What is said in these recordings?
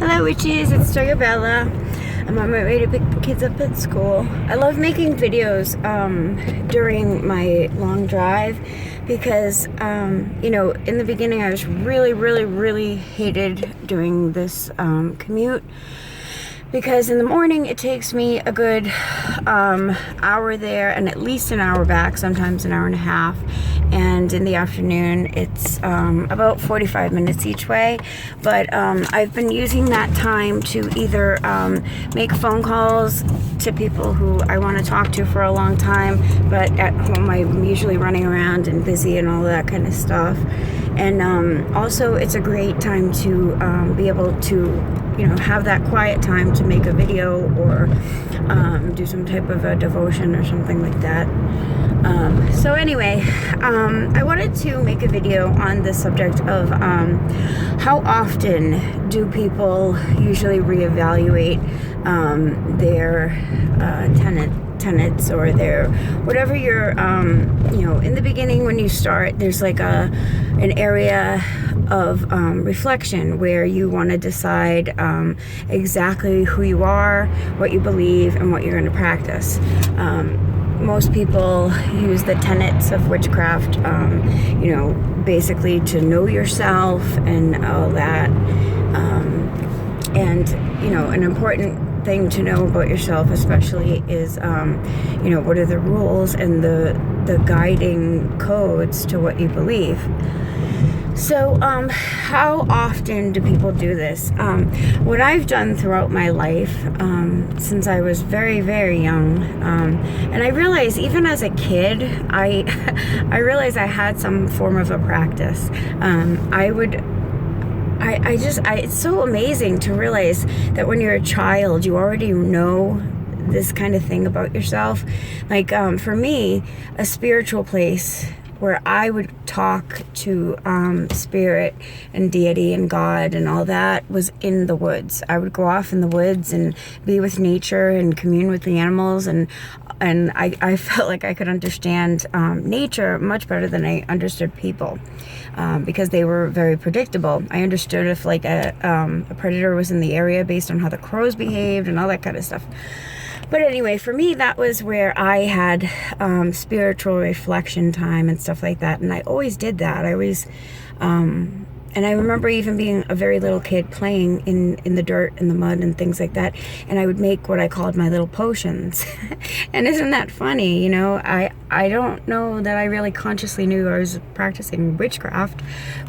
Hello witches, it's Bella. I'm on my way to pick the kids up at school. I love making videos during my long drive because, in the beginning I was really hated doing this commute. Because in the morning it takes me a good hour there and at least an hour back, sometimes an hour and a half. And in the afternoon it's about 45 minutes each way. But I've been using that time to either make phone calls to people who I want to talk to for a long time, but at home I'm usually running around and busy and all that kind of stuff. And also it's a great time to be able to have that quiet time to make a video or do some type of a devotion or something like that. So anyway, I wanted to make a video on the subject of how often do people usually reevaluate their tenets or their whatever you're in the beginning when you start. There's like an area of reflection where you want to decide exactly who you are, what you believe, and what you're going to practice. Most people use the tenets of witchcraft, basically to know yourself and all that. An important thing to know about yourself especially is, what are the rules and the guiding codes to what you believe. So, how often do people do this? What I've done throughout my life, since I was very young, and I realized even as a kid, I realized I had some form of a practice. It's so amazing to realize that when you're a child, you already know this kind of thing about yourself. Like, for me, a spiritual place where I would talk to spirit and deity and God and all that was in the woods. I would go off in the woods and be with nature and commune with the animals, and I felt like I could understand nature much better than I understood people, because they were very predictable. I understood if like a predator was in the area based on how the crows behaved and all that kind of stuff. But anyway, for me, that was where I had spiritual reflection time and stuff like that. And I always did that. And I remember even being a very little kid playing in the dirt and the mud and things like that. And I would make what I called my little potions. And isn't that funny? I don't know that I really consciously knew I was practicing witchcraft,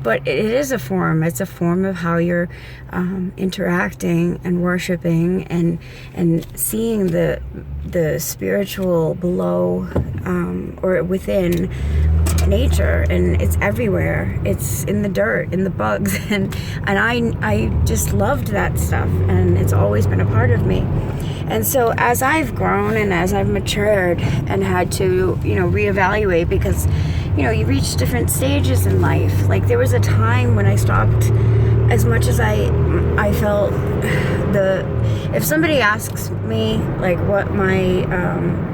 but it is a form. It's a form of how you're interacting and worshiping and seeing the spiritual below or within nature, and it's everywhere. It's in the dirt, in the bugs, and I just loved that stuff, and it's always been a part of me. And so as I've grown and as I've matured and had to reevaluate, because you reach different stages in life. Like there was a time when I stopped, as much as I felt if somebody asks me like what my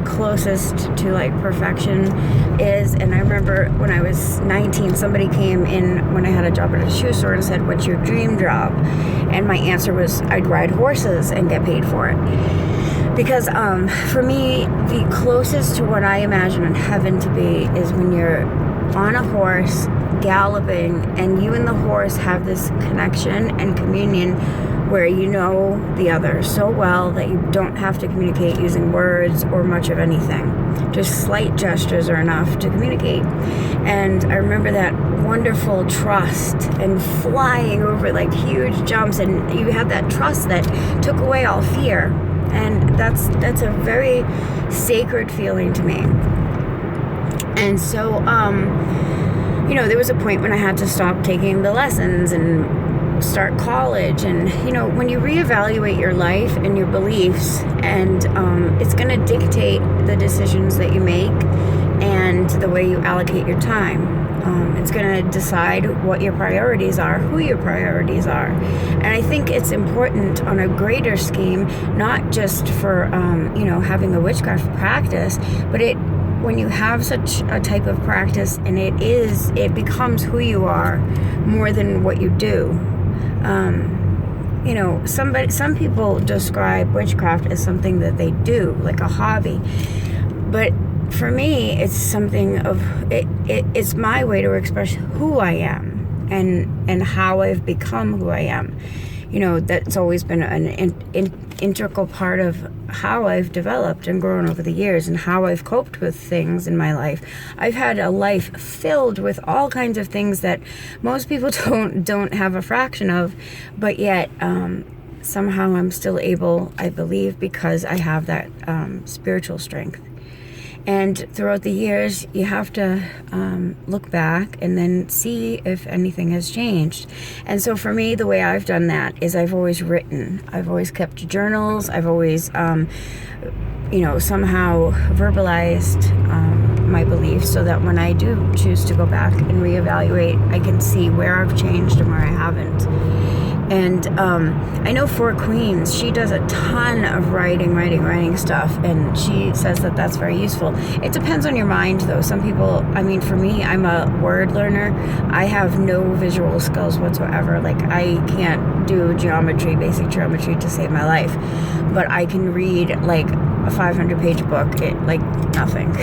closest to like perfection is, and I remember when I was 19, somebody came in when I had a job at a shoe store and said, "What's your dream job?" And my answer was, I'd ride horses and get paid for it. Because for me, the closest to what I imagine heaven to be is when you're on a horse galloping and you and the horse have this connection and communion where you know the other so well that you don't have to communicate using words or much of anything. Just slight gestures are enough to communicate. And I remember that wonderful trust and flying over like huge jumps, and you had that trust that took away all fear. And that's a very sacred feeling to me. And so, there was a point when I had to stop taking the lessons and start college. And, when you reevaluate your life and your beliefs, and it's going to dictate the decisions that you make and the way you allocate your time. It's going to decide what your priorities are, who your priorities are. And I think it's important on a greater scheme, not just for, having a witchcraft practice, but when you have such a type of practice and it becomes who you are more than what you do. some people describe witchcraft as something that they do, like a hobby. But for me, it's something of it's my way to express who I am and how I've become who I am. That's always been an integral part of how I've developed and grown over the years and how I've coped with things in my life. I've had a life filled with all kinds of things that most people don't have a fraction of, but yet somehow I'm still able, I believe, because I have that spiritual strength. And throughout the years, you have to look back and then see if anything has changed. And so for me, the way I've done that is I've always written. I've always kept journals. I've always, somehow verbalized my beliefs so that when I do choose to go back and reevaluate, I can see where I've changed and where I haven't. And I know Four Queens, she does a ton of writing stuff, and she says that that's very useful. It depends on your mind, though. Some people, for me, I'm a word learner. I have no visual skills whatsoever. Like, I can't do basic geometry to save my life. But I can read, like, a 500-page book, like nothing.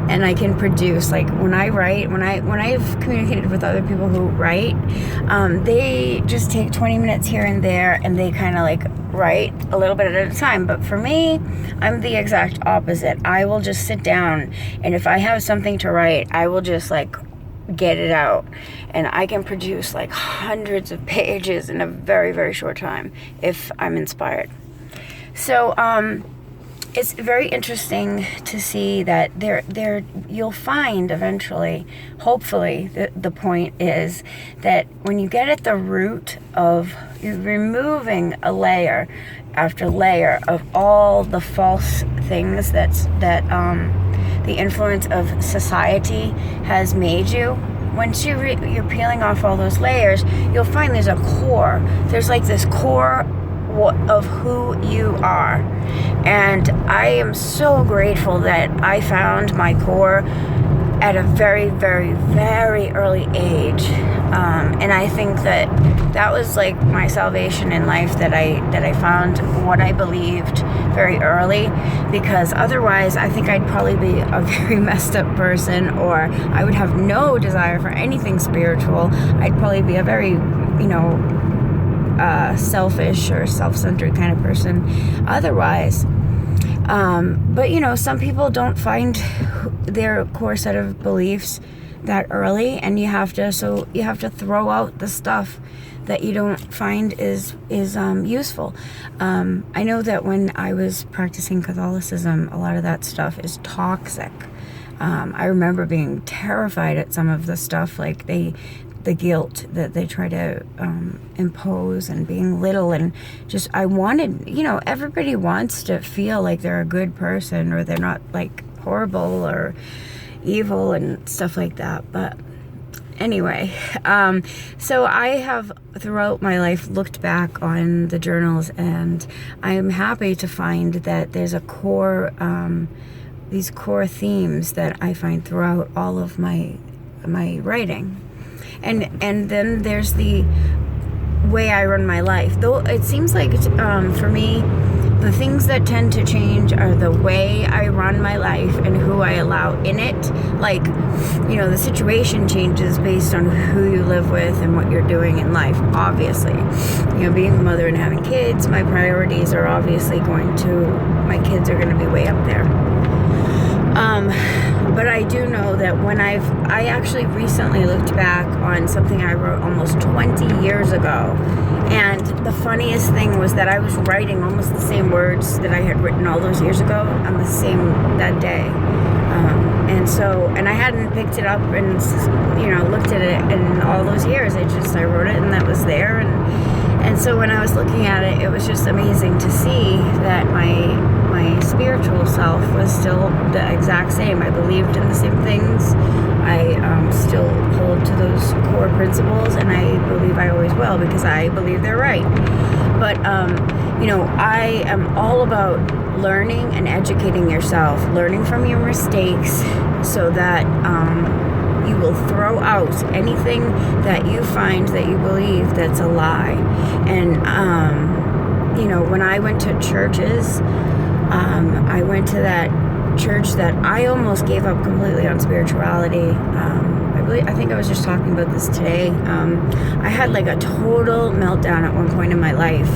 And I can produce, like, when I write, when I've communicated with other people who write, they just take 20 minutes here and there, and they kind of like write a little bit at a time. But for me, I'm the exact opposite. I will just sit down, and if I have something to write, I will just like get it out, and I can produce like hundreds of pages in a very, very short time if I'm inspired. So it's very interesting to see that there you'll find eventually, hopefully, the point is that when you get at the root of, you're removing a layer after layer of all the false things that the influence of society has made you. Once you're peeling off all those layers, you'll find there's a core. There's like this core of who you are. And I am so grateful that I found my core at a very, very, very early age. And I think that was like my salvation in life, that I found what I believed very early, because otherwise I think I'd probably be a very messed up person, or I would have no desire for anything spiritual. I'd probably be a very, selfish or self-centered kind of person otherwise. But some people don't find their core set of beliefs that early, and you have to throw out the stuff that you don't find is useful. I know that when I was practicing Catholicism, a lot of that stuff is toxic. I remember being terrified at some of the stuff, like the guilt that they try to impose, and being little, and just, I wanted, everybody wants to feel like they're a good person, or they're not like horrible or evil and stuff like that. But anyway, so I have throughout my life looked back on the journals, and I'm happy to find that there's a core, these core themes that I find throughout all of my writing. And then there's the way I run my life. Though it seems like, for me, the things that tend to change are the way I run my life and who I allow in it. Like, the situation changes based on who you live with and what you're doing in life, obviously. Being a mother and having kids, my priorities are obviously my kids are going to be way up there. But I do know that when I actually recently looked back on something I wrote almost 20 years ago, and the funniest thing was that I was writing almost the same words that I had written all those years ago on that day. And I hadn't picked it up and, looked at it in all those years. I wrote it, and that was there. And so when I was looking at it, it was just amazing to see that my spiritual self was still the exact same. I believed in the same things. I still hold to those core principles, and I believe I always will, because I believe they're right. But, I am all about learning and educating yourself, learning from your mistakes, so that You will throw out anything that you find that you believe that's a lie. And, when I went to churches, I went to that church that I almost gave up completely on spirituality. I think I was just talking about this today. I had like a total meltdown at one point in my life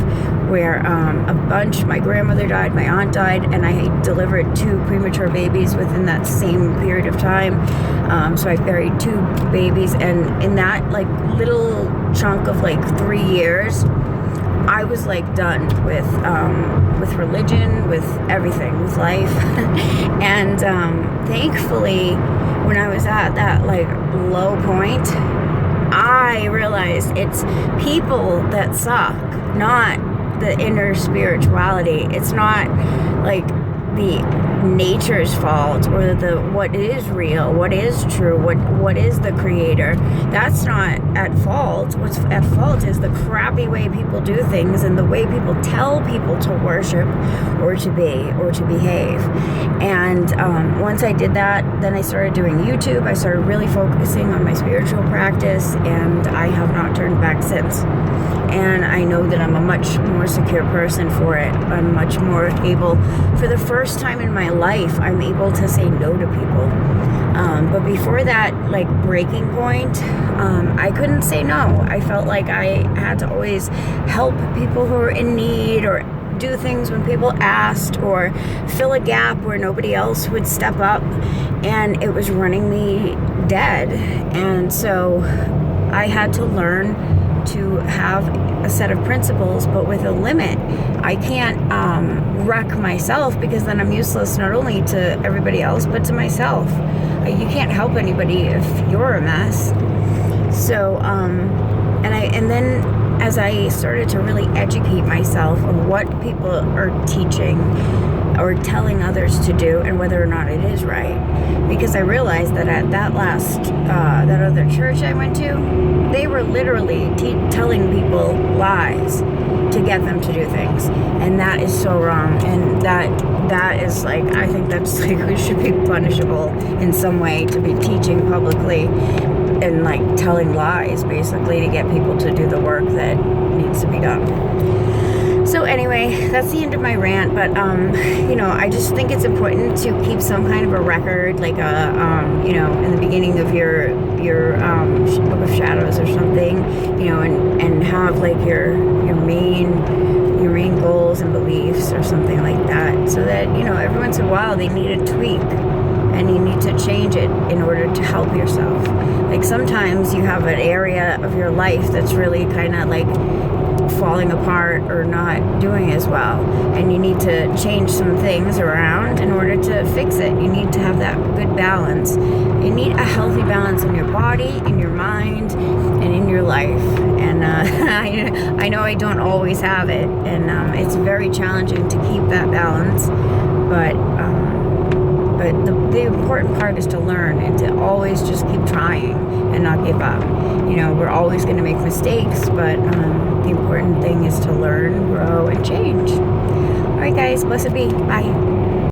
where my grandmother died, my aunt died, and I delivered 2 premature babies within that same period of time. So I buried 2 babies, and in that like little chunk of like 3 years, I was like done with religion, with everything, with life. And thankfully, when I was at that like low point, I realized it's people that suck, not the inner spirituality. It's not like the nature's fault or what is real, what is true, what is the creator. That's not at fault. What's at fault is the crappy way people do things and the way people tell people to worship or to be or to behave. And once I did that, then I started doing YouTube. I started really focusing on my spiritual practice, and I have not turned back since. And I know that I'm a much more secure person for it. I'm much more able, for the first time in my life, I'm able to say no to people. But before that, like, breaking point, I couldn't say no. I felt like I had to always help people who are in need, or do things when people asked, or fill a gap where nobody else would step up. And it was running me dead. And so I had to learn to have a set of principles, but with a limit. I can't wreck myself, because then I'm useless not only to everybody else, but to myself. You can't help anybody if you're a mess. So, and then as I started to really educate myself on what people are teaching or telling others to do and whether or not it is right, because I realized that at that that other church I went to, they were literally telling people lies to get them to do things, and that is so wrong. And that is like, I think that's like, it should be punishable in some way to be teaching publicly and like telling lies basically to get people to do the work that needs to be done. So anyway, that's the end of my rant, but I just think it's important to keep some kind of a record, like in the beginning of your Book of Shadows or something, and have like your main goals and beliefs or something like that, so that every once in a while they need a tweak and you need to change it in order to help yourself. Like sometimes you have an area of your life that's really kind of like falling apart or not doing as well, and you need to change some things around in order to fix it. You need to have that good balance. You need a healthy balance in your body, in your mind, and in your life. And I know I don't always have it, and it's very challenging to keep that balance, but the important part is to learn and to always just keep trying and not give up. We're always going to make mistakes, but the important thing is to learn, grow, and change. All right, guys, blessed be. Bye.